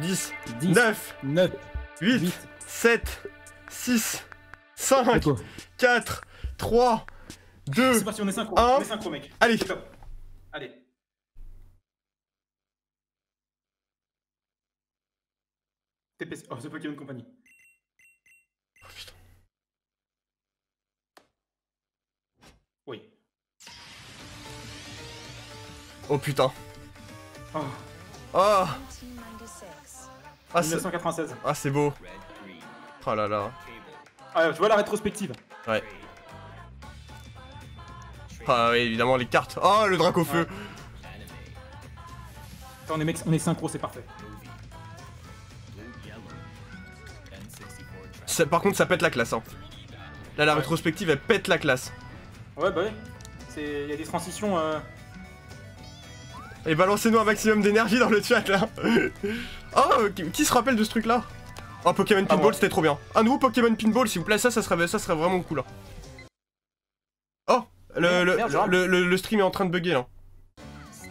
10, 10, 9, 9, 8, 7, 6, 5, 4, 3, 2, C'est parti, on est synchro. 1. On est synchro, mec. Allez. C'est top. Allez. TPC. Oh, The Pokémon Company. Oh putain. Oui. Oh putain. Oh. Oh. Ah, 1996. c'est beau. Oh là là. Ah, tu vois la rétrospective. Ouais. Ah oui, évidemment, les cartes. Oh, le drac au feu. Attends, on est synchro, c'est parfait. Par contre, ça pète la classe. Hein. Là, la rétrospective, elle pète la classe. Ouais, bah oui. Il y a des transitions. Et balancez-nous un maximum d'énergie dans le chat, là. Oh, qui se rappelle de ce truc-là? Oh, Pokémon Pinball, c'était trop bien. Un nouveau Pokémon Pinball, s'il vous plaît, ça serait vraiment cool. Hein. Oh, le stream est en train de bugger, là.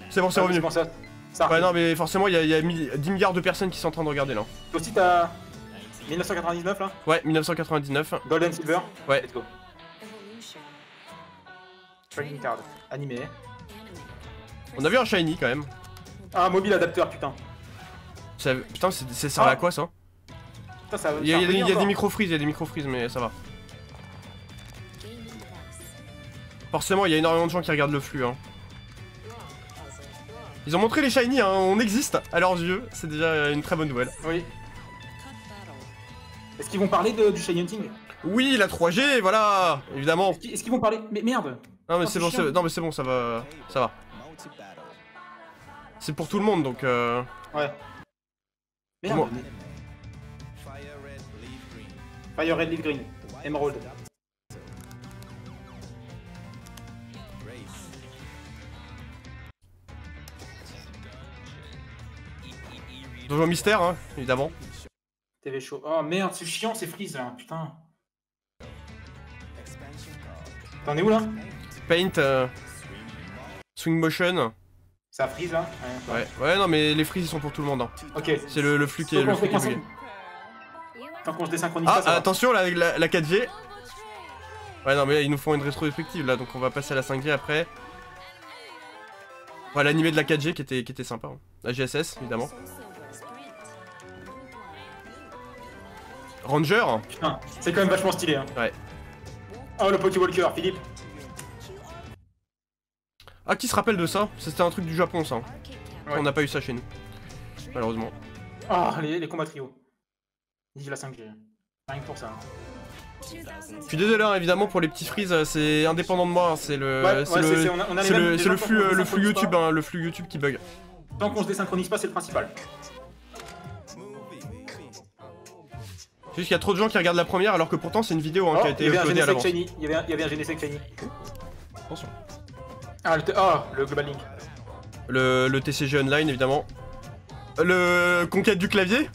C'est bon, c'est revenu. Ouais, non, mais forcément, il y a 10 milliards de personnes qui sont en train de regarder, là. Toi aussi, t'as 1999, là? Ouais, 1999. Golden Silver? Ouais. Let's go. Trading card. Animé. On a vu un shiny, quand même. Ah, mobile adapteur, putain. Putain, ça sert à quoi, ça? Putain, ça Il y a des micro-freeze, mais ça va. Forcément, il y a énormément de gens qui regardent le flux, hein. Ils ont montré les shiny, hein, on existe à leurs yeux, c'est déjà une très bonne nouvelle. Oui. Est-ce qu'ils vont parler du shiny hunting? Oui, la 3G, voilà, évidemment. Est-ce qu'ils vont parler? Mais merde. Non mais c'est bon, c'est bon, ça va. C'est pour tout le monde, donc Ouais. Merde. Fire Red, Leaf Green. Emerald. Donjon Mystère, hein, évidemment. TV Show. Oh merde, c'est chiant, c'est freeze là, putain. T'en es où là? Paint, Swing Motion. Ça freeze là? Ouais, non mais les freezes ils sont pour tout le monde. Hein. Ok. C'est le flux qui est bugué. Tant qu'on se désynchronise pas, ça va. Attention, la 4G. Ouais, non mais là, ils nous font une rétrospective là, donc on va passer à la 5G après. Ouais, l'animé de la 4G qui était sympa. Hein. La GSS, évidemment. Ranger. Putain, c'est quand même vachement stylé. Hein. Ouais. Oh, le Pokywalker, Philippe. Ah, qui se rappelle de ça? C'était un truc du Japon, ça. Ouais. On n'a pas eu ça chez nous. Malheureusement. Ah, les combats trio. Vive la 5G. Rien que pour ça. Je suis désolé, hein, évidemment, pour les petits freezes, c'est indépendant de moi. Hein, c'est le flux YouTube, hein, le flux YouTube qui bug. Tant qu'on se désynchronise pas, c'est le principal. C'est juste qu'il y a trop de gens qui regardent la première alors que pourtant c'est une vidéo hein, qui a été uploadée à l'avance. Il y avait un Genesect Shiny. Attention. Ah, le Global Link. Le TCG Online évidemment. Le conquête du clavier.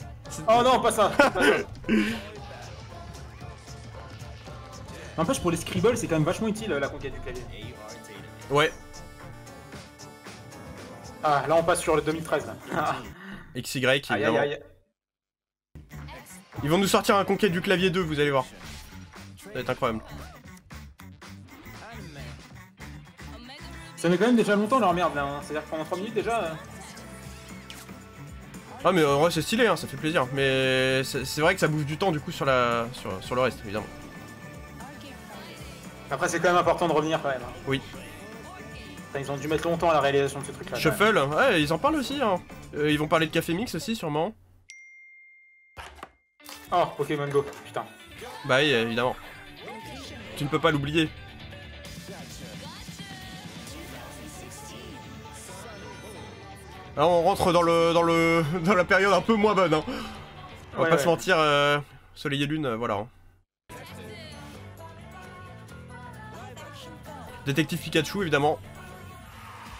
Oh non, pas ça. N'empêche, pour les scribbles, c'est quand même vachement utile la conquête du clavier. Ouais. Ah, là on passe sur le 2013 là. XY évidemment. Aïe. Ils vont nous sortir un conquête du clavier 2, vous allez voir. Ça va être incroyable. Ça met quand même déjà longtemps leur merde là, hein. C'est-à-dire que pendant 3 minutes déjà. Ah mais en vrai c'est stylé, hein, ça fait plaisir. Mais c'est vrai que ça bouffe du temps du coup sur le reste évidemment. Après c'est quand même important de revenir quand même. Hein. Oui. Enfin, ils ont dû mettre longtemps à la réalisation de ce truc là. Shuffle, ouais ils en parlent aussi. Hein. Ils vont parler de Café Mix aussi sûrement. Oh, Pokémon Go, putain. Bah oui, évidemment. Tu ne peux pas l'oublier. Là on rentre dans la période un peu moins bonne. Hein. On va pas se mentir, Soleil et Lune, voilà. Hein. Détective Pikachu évidemment.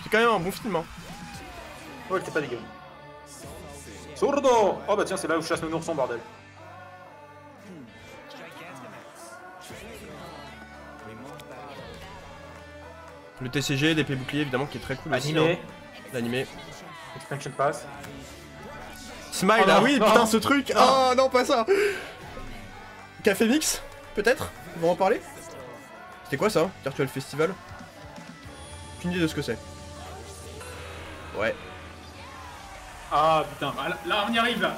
C'est quand même un bon film. Hein. Ouais, c'était pas dégueu. Sourdo! Oh bah tiens, c'est là où je chasse le nourson, bordel. Le TCG, l'épée bouclier évidemment qui est très cool aussi. Hein. L'animé. Expansion Pass. Smile, Oh non, ah oui, non. putain, ce truc. Oh non, pas ça. Café Mix, peut-être. Ils vont en parler. C'était quoi ça, Virtual Festival? Aucune idée de ce que c'est. Ouais. Ah putain, là on y arrive là.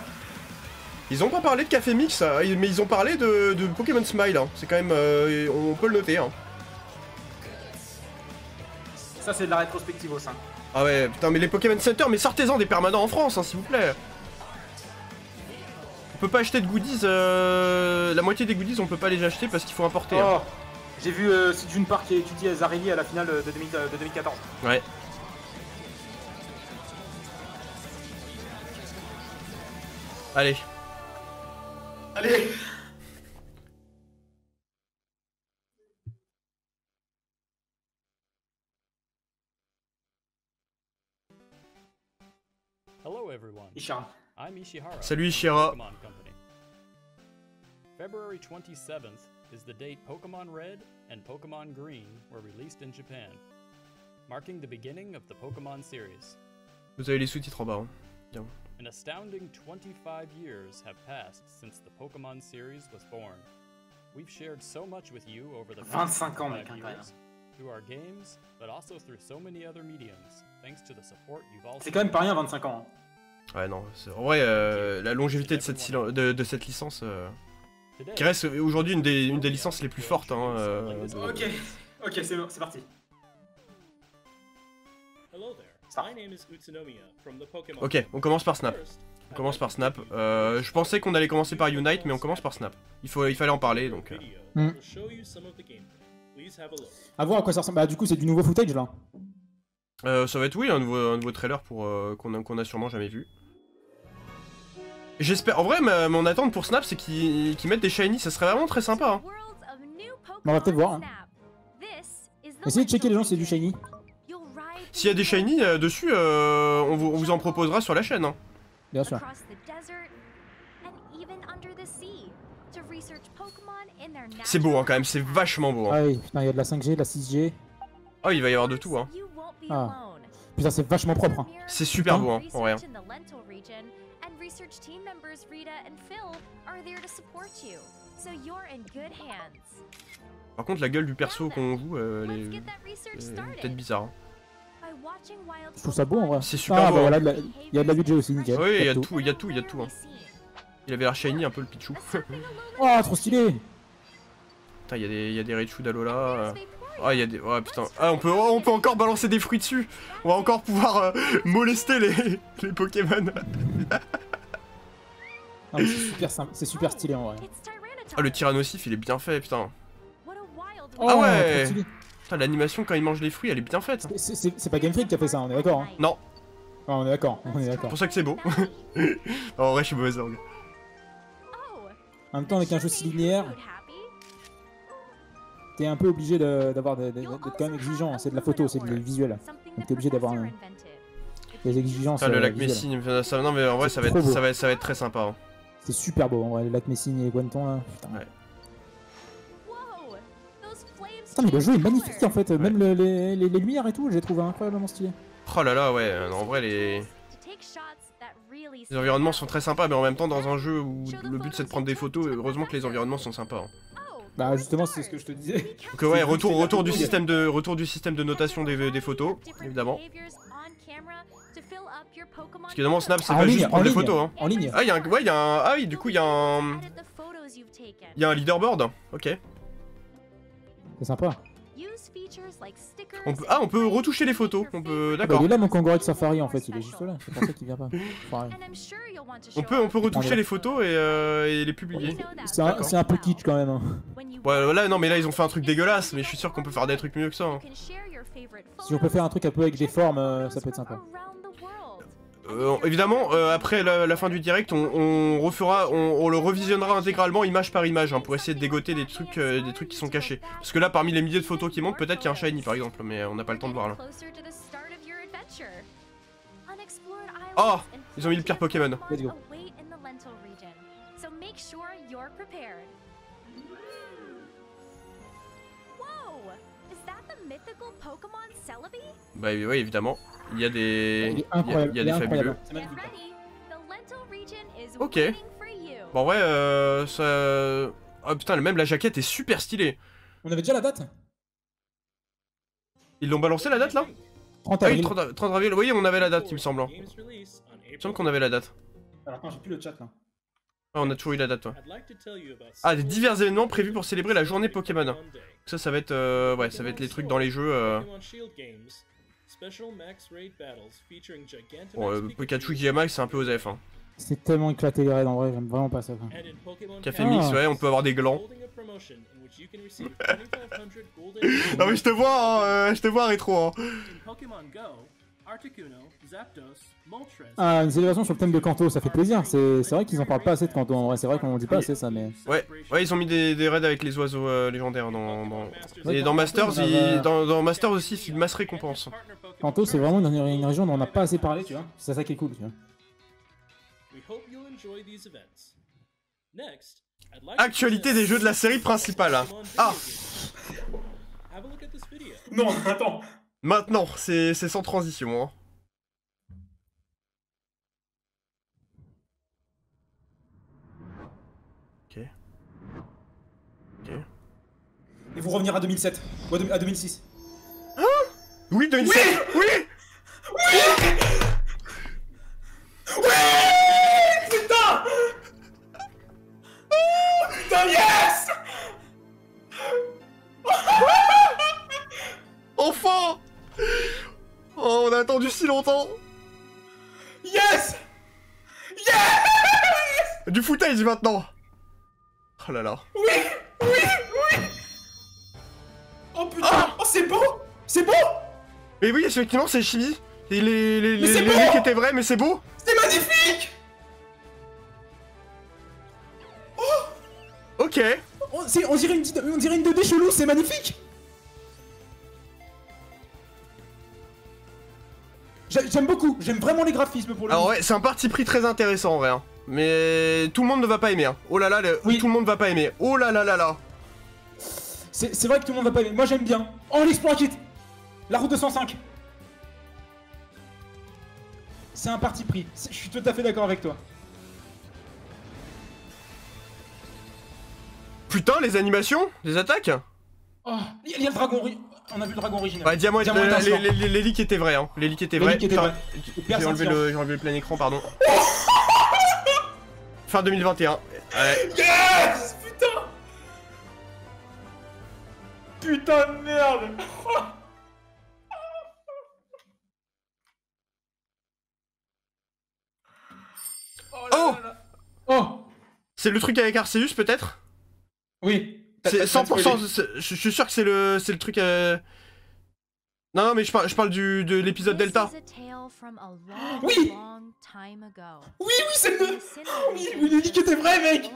Ils ont pas parlé de Café Mix, mais ils ont parlé de Pokémon Smile. Hein. C'est quand même, on peut le noter. Hein. Ça c'est de la rétrospective au sein. Ah ouais, putain, mais les Pokémon Center, mais sortez-en des permanents en France, hein, s'il vous plaît. On peut pas acheter de goodies, la moitié des goodies on peut pas les acheter parce qu'il faut importer. Hein. Oh, j'ai vu c'est d'une part qui a étudié Zarelli à la finale de 2014. Ouais. Allez. Allez. Hello everyone. Ishara. I'm Ishihara. Salut Ishihara. Pokemon Company. February 27th is the date Pokemon Red and Pokemon Green were released in Japan, marking the beginning of the Pokemon series. Vous avez les sous-titres en bas. Hein. Bien. An astounding 25 years have passed since the Pokemon series was born. We've shared so much with you over the past 25 ans, mec, 25 incroyable. years, through our games, but also through so many other mediums, thanks to the support you've all C'est quand même pas rien 25 ans. Hein. Ouais, non, en vrai, la longévité de cette licence, qui reste aujourd'hui une des licences les plus fortes. Hein, Ok, c'est parti. Ok, on commence par Snap. On commence par Snap. Je pensais qu'on allait commencer par Unite, mais on commence par Snap. Il fallait en parler, donc... A voir à quoi ça ressemble. Bah du coup c'est du nouveau footage là. Ça va être, oui, un nouveau trailer pour qu'on a sûrement jamais vu. J'espère... En vrai, mon attente pour Snap, c'est qu'ils mettent des shiny, ça serait vraiment très sympa. Hein. On va peut-être voir. Hein. Essayez de checker les gens si c'est du shiny. S'il y a des shiny dessus, on vous en proposera sur la chaîne. Hein. Bien sûr. C'est beau hein, quand même, c'est vachement beau. Hein. Ah oui, putain, il y a de la 5G, de la 6G. Oh, il va y avoir de tout. Hein. Ah. Putain, c'est vachement propre. Hein. C'est super beau, hein, en vrai. Par contre, la gueule du perso qu'on joue, elle est peut-être bizarre. Hein. Je trouve ça beau en vrai. C'est super beau. Bah, Hein. voilà, il y a de la budget aussi, nickel. Oui, il y a tout, il y a tout. Hein. Il avait l'air shiny un peu le Pichu. Oh, trop stylé. Putain, il y a des Raichu d'Alola. Ah, il y a des... Oh putain. Ah, on peut encore balancer des fruits dessus. On va encore pouvoir molester les Pokémon. Ah, c'est super stylé en vrai. Ah, le Tyrannosif, il est bien fait, putain. Oh, Ah ouais. trop stylé. Putain, l'animation quand il mange les fruits, elle est bien faite. C'est pas Game Freak qui a fait ça, on est d'accord. Hein. Non, Ah, on est d'accord, c'est pour ça que c'est beau. En vrai, je suis mauvaise langue. En même temps, avec un jeu si linéaire, t'es un peu obligé d'être quand même exigeant. Hein. C'est de la photo, c'est du visuel. Donc t'es obligé d'avoir des exigences. Ah, le lac visuelles. Messine, non mais en vrai ça va être très sympa. Hein. C'est super beau en vrai, le lac Messine et Guanton là. Putain. Ouais. Putain, mais le jeu est magnifique en fait, même les lumières et tout, j'ai trouvé incroyablement stylé. Oh là là, ouais, en vrai les environnements sont très sympas, mais en même temps dans un jeu où le but c'est de prendre des photos, heureusement que les environnements sont sympas. Hein. Bah justement c'est ce que je te disais. Donc ouais, retour du système de notation des photos, évidemment. Parce qu'évidemment Snap c'est pas juste prendre des photos. Hein. En ligne. Ah, du coup il y a un leaderboard, ok. C'est sympa. On peut retoucher les photos, on peut... Bah, D'accord. il est là mon Kangouret de Safari en fait, il est juste là, c'est pour ça qu'il vient pas. Pareil. On peut retoucher les photos et les publier. C'est un peu kitsch quand même. Hein. Ouais, là, non mais là ils ont fait un truc dégueulasse, mais je suis sûr qu'on peut faire des trucs mieux que ça. Hein. Si on peut faire un truc un peu avec des formes, ça peut être sympa. Évidemment, après la fin du direct, on le revisionnera intégralement image par image hein, pour essayer de dégoter des trucs qui sont cachés. Parce que là, parmi les milliers de photos qui montent, peut-être qu'il y a un shiny par exemple, mais on n'a pas le temps de voir là. Oh, ils ont mis le pire Pokémon. Let's go. Bah oui, évidemment. Il y a des... Il est incroyable, il y a des fabuleux. C'est magnifique. Ok. Bon, ouais, ça... Oh putain, même la jaquette est super stylée. On avait déjà la date? Ils l'ont balancé la date là? 30 Ah oui, avril. 30 avril, oui, on avait la date, il me semble. Il me semble qu'on avait la date. Alors attends, j'ai plus le chat là. Ah, on a toujours eu la date, ouais. Ah, des divers événements prévus pour célébrer la journée Pokémon. Ça va être, ouais, ça va être les trucs dans les jeux. Bon, Pikachu Gigamax, c'est un peu osef. Hein. C'est tellement éclaté les raids en vrai, j'aime vraiment pas ça. Quoi. Café Mix, ouais, on peut avoir des glands. Non mais je te vois, je te vois rétro. Hein. Ah, une célébration sur le thème de Kanto, ça fait plaisir. C'est vrai qu'ils en parlent pas assez de Kanto. En vrai, c'est vrai qu'on dit pas assez ça, mais. Ouais, ils ont mis des raids avec les oiseaux légendaires dans. Et dans Masters, dans Masters aussi, c'est une masse récompense. Kanto, c'est vraiment une région dont on n'a pas assez parlé, tu vois. C'est ça qui est cool, tu vois. Actualité des jeux de la série principale. Hein. Ah. Non, attends. Maintenant, c'est sans transition. Hein. Ok. Et vous revenir à 2007 ou à 2006. Hein? Oui, 2007. Oui. Oui. Putain. Putain, yes. Enfin. Oh, on a attendu si longtemps. Yes. Du footage maintenant. Oh là là. Oui. Oh putain. Oh, c'est beau. C'est beau. Mais oui, effectivement, c'est chimie. Et les c'est beau. leaks étaient vrais, mais c'est beau. C'est magnifique. Ok. On dirait une 2D chelou, c'est magnifique. J'aime beaucoup, j'aime vraiment les graphismes pour le Alors coup. ouais, c'est un parti pris très intéressant en vrai. Hein. Mais tout le monde ne va pas aimer. Hein. Oh là là, Oui. tout le monde va pas aimer. Oh là là là là. C'est vrai que tout le monde va pas aimer. Moi j'aime bien. Oh, l'Explore Kit. La route 205. C'est un parti pris. Je suis tout à fait d'accord avec toi. Putain, les animations, les attaques. Oh, il y a le dragon. On a vu le dragon original. Ouais, Diamant, étincelant. les leaks étaient vrais. Hein. Les leaks étaient vrais. J'ai enlevé le plein écran, pardon. Fin 2021. Ouais. Yes. Putain de merde. Oh. Oh. C'est le truc avec Arceus peut-être? Oui. C'est 100%, je suis sûr que c'est le truc Non, mais je parle de l'épisode Delta. Oui. Oui, c'est le... Oui, il dit que t'es vrai, mec.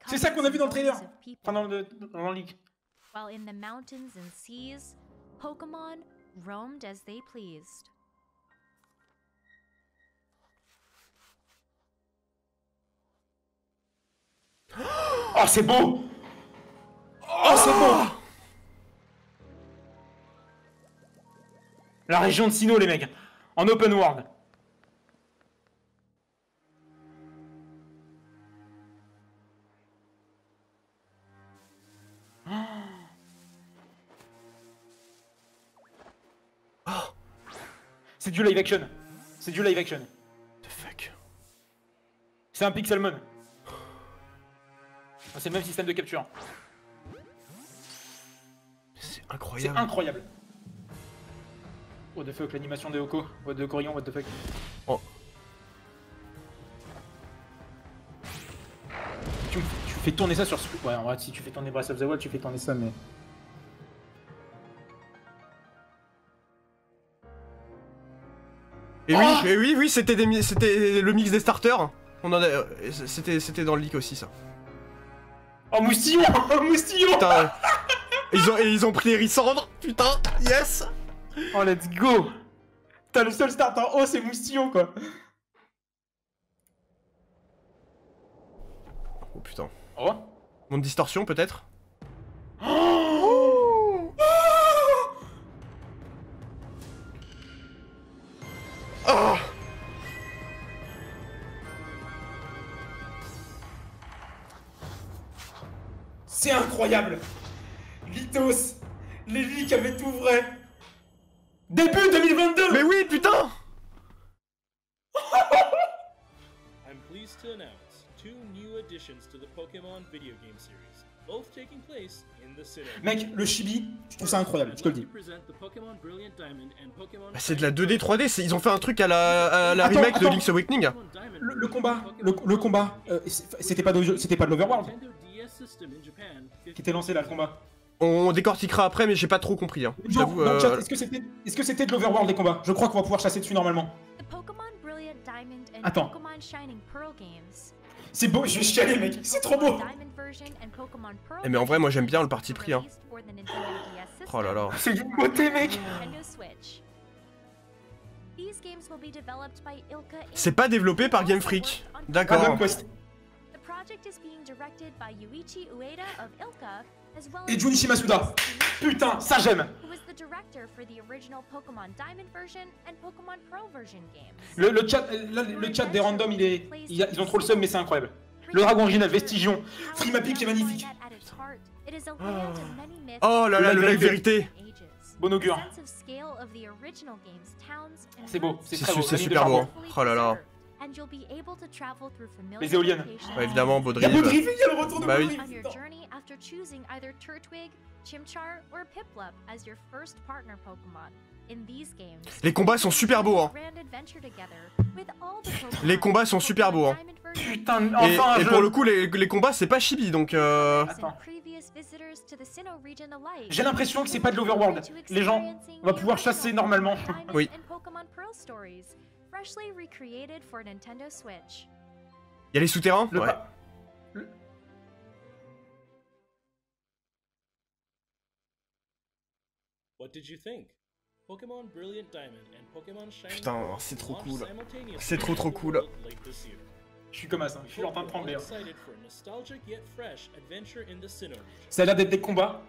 C'est ça qu'on a vu dans le trailer. Enfin, dans le leak. While in the mountains and seas, Pokemon roamed as they pleased. Oh, c'est beau. Oh, c'est beau. La région de Sinnoh, les mecs. En open world. C'est du live action. C'est du live action. The fuck. C'est un Pixelmon. C'est le même système de capture. C'est C'est incroyable. incroyable. What the fuck, l'animation de Hoko. What the Corion, what the fuck. Oh. Tu fais tourner ça sur... Ouais, en vrai, si tu fais tourner Breath of the Wild, tu fais tourner ça, mais... Et oui, c'était le mix des starters. C'était dans le leak aussi ça. Oh, moustillon. Oh, moustillon. Putain. Ils ont pris Hérissandre. Putain, yes. Oh, let's go. T'as le seul starter. Oh, c'est moustillon, quoi. Oh putain. Oh. Monde distorsion peut-être. C'est incroyable. Litos, les leaks avaient tout vrai. Début 2022. Mais oui, putain! I'm pleased to announce 2 new additions to the Pokemon video game series, both taking place in the Sinnoh. Mec, le chibi, je trouve ça incroyable, je te le dis. Bah, c'est de la 2D 3D, ils ont fait un truc à la Attends, remake de attends. Link's Awakening. Le combat, c'était pas de l'Overworld qui était lancé là, le combat. On décortiquera après, mais j'ai pas trop compris. Hein. Genre, J'avoue, dans le chat, est-ce que c'était de l'Overworld les combats? Je crois qu'on va pouvoir chasser dessus normalement. The Pokemon Brilliant Diamond and Attends. Pokemon Shining Pearl games. C'est beau, je vais chialer mec, c'est trop beau. Eh, mais en vrai, moi j'aime bien le parti pris. Hein. Oh là là. C'est d'une beauté mec. C'est pas développé par Game Freak. D'accord. Random Quest. Et Junichi Masuda. Putain, ça j'aime. Le chat des randoms, ils ont trop le seum, mais c'est incroyable. Le dragon original, Vestigion, Frimapic est magnifique. Oh là là, le live vérité. Bon augure. C'est beau, c'est très beau. C'est super beau. Hein. Oh là là. Les éoliennes. Ouais, évidemment, Il y a Baudrive. Baudrive, il y a le retour de Bah oui. Baudrive. putain. Les combats sont super beaux. Hein. Les combats sont super beaux. Hein. Putain, enfin un Et jeu. pour le coup, les combats, c'est pas chibi, donc Attends. J'ai l'impression que c'est pas de l'Overworld. Les gens, on va pouvoir chasser normalement. Oui. Y a les souterrains. Le Ouais. pa- le- What did you think? Pokemon Brilliant Diamond and Pokemon Shining Putain, Pearl c'est trop launched cool. simultaneously C'est trop cool. late this year. Je suis comme ça, je suis en train de trembler. All excited for a nostalgic yet fresh adventure in the Sinnoh region. Ça a l'air d'être des combats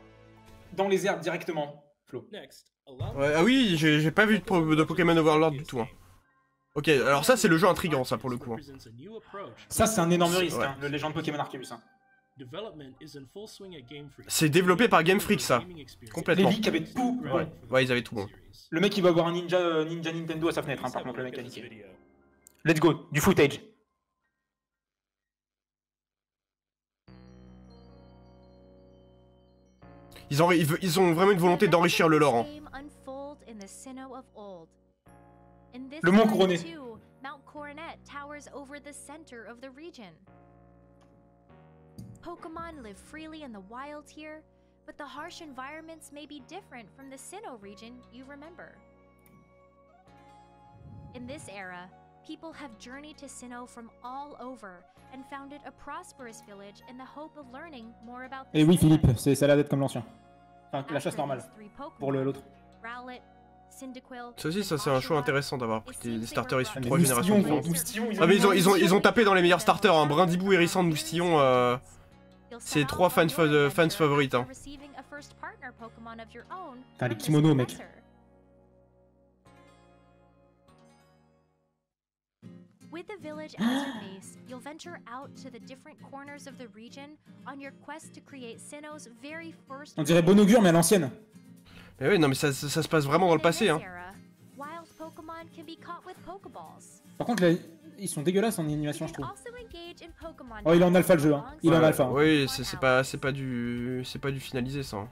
dans les airs directement, Flo. Next, allow me Ouais, ah oui, j'ai pas vu de Pokémon Overlord du tout. Hein. Ok, alors ça, c'est le jeu intriguant, ça, pour le coup. Hein. represents a new approach. Ça, c'est un énorme risque, Ouais. hein, le légende Pokémon Arceus. Hein. Development is in full swing at Game Freak. C'est développé par Game Freak, ça. Gaming experience. Complètement. Les leaks avaient tout bon. Ouais, ils avaient tout bon. Le mec, il va avoir un ninja Nintendo à sa fenêtre, hein, par contre, le mec a niqué. Let's go, du footage. Ils ont vraiment une volonté d'enrichir le lore. Hein. Le mont couronné. Mount Coronet towers over the center of the region. Pokemon live freely in the wild here, but the harsh environments may be different from the Sinnoh region you remember. In this era, people have journeyed to Sinnoh from all over and founded a prosperous village in the hope of learning more about the Et oui, Sinnoh. Philippe, ça a l'air d'être comme l'ancien. Enfin, la chasse normale, pour l'autre. Ça aussi, ça c'est un choix intéressant d'avoir pris des starters issus de 3 générations Moustillon, différentes. gros, Moustillon, Ah mais ils ont tapé dans les meilleurs starters, hein. Brindibou, Hérissant, Moustillon, c'est 3 fans favorites. Hein. Putain, les kimonos, mec. With the village as your base, you'll venture out to the different corners of the region on your quest to create Sinnoh's very first. On dirait bon augure, mais à l'ancienne. Mais oui, non mais ça se passe vraiment dans le passé. Hein. Wild Pokemon can be caught with Pokeballs. Par contre, là, ils sont dégueulasses en animation, je trouve. Also engage in Pokemon Oh, il est en alpha le jeu, hein. Il est en Ouais, alpha. Hein. Oui, c'est pas du finalisé ça. Hein.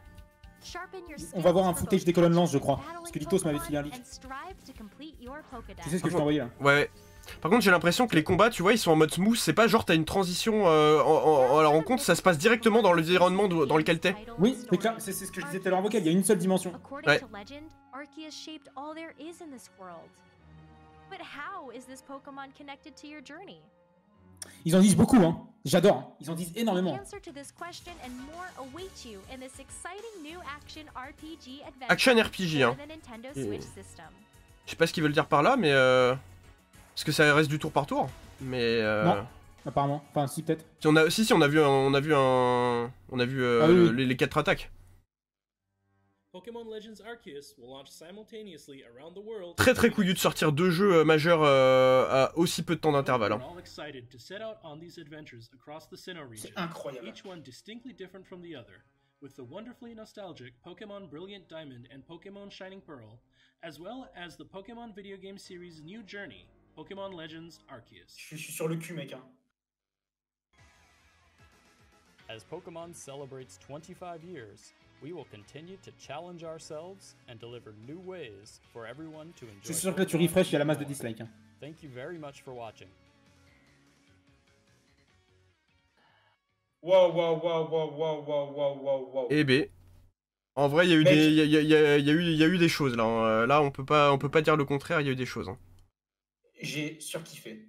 On va voir un footage des colonnes lance, je crois. Parce que Litos m'avait filé un leak. Tu sais ce que je t'ai envoyé là? Ouais. Par contre, j'ai l'impression que les combats, tu vois, ils sont en mode smooth. C'est pas genre t'as une transition à la rencontre, ça se passe directement dans l'environnement dans lequel t'es. Oui, c'est clair, c'est ce que je disais tout à l'heure en vocal, il y a une seule dimension. Ouais. Ils en disent beaucoup, hein. J'adore. Hein. Ils en disent énormément. Action RPG, hein. Je sais pas ce qu'ils veulent dire par là, mais parce que ça reste du tour par tour. Mais Non. Apparemment. Enfin, si, peut-être. si on a vu Ah oui, oui. les 4 attaques. Pokémon Legends Arceus will launch simultaneously around the world. Très couillu de sortir 2 jeux majeurs à aussi peu de temps d'intervalle. Hein. We're all excited to set out on these adventures across the Sinnoh region. C'est incroyable. Each one distinctly different from the other, with the wonderfully nostalgic Pokémon Brilliant Diamond and Pokémon Shining Pearl, as well as the Pokémon video game series' new journey, Pokémon Legends Arceus. Je suis sur le cul, mec. Hein. As Pokemon celebrates 25 years, we will continue to challenge ourselves and deliver new ways for everyone to enjoy. Je suis sûr que là tu refresh, il y a la masse de dislikes. Hein. Thank you very much for watching. Wow. Eh ben, en vrai, il y a eu des, il y a eu des choses là. Hein. Là, on peut pas dire le contraire. Il y a eu des choses. Hein. J'ai surkiffé.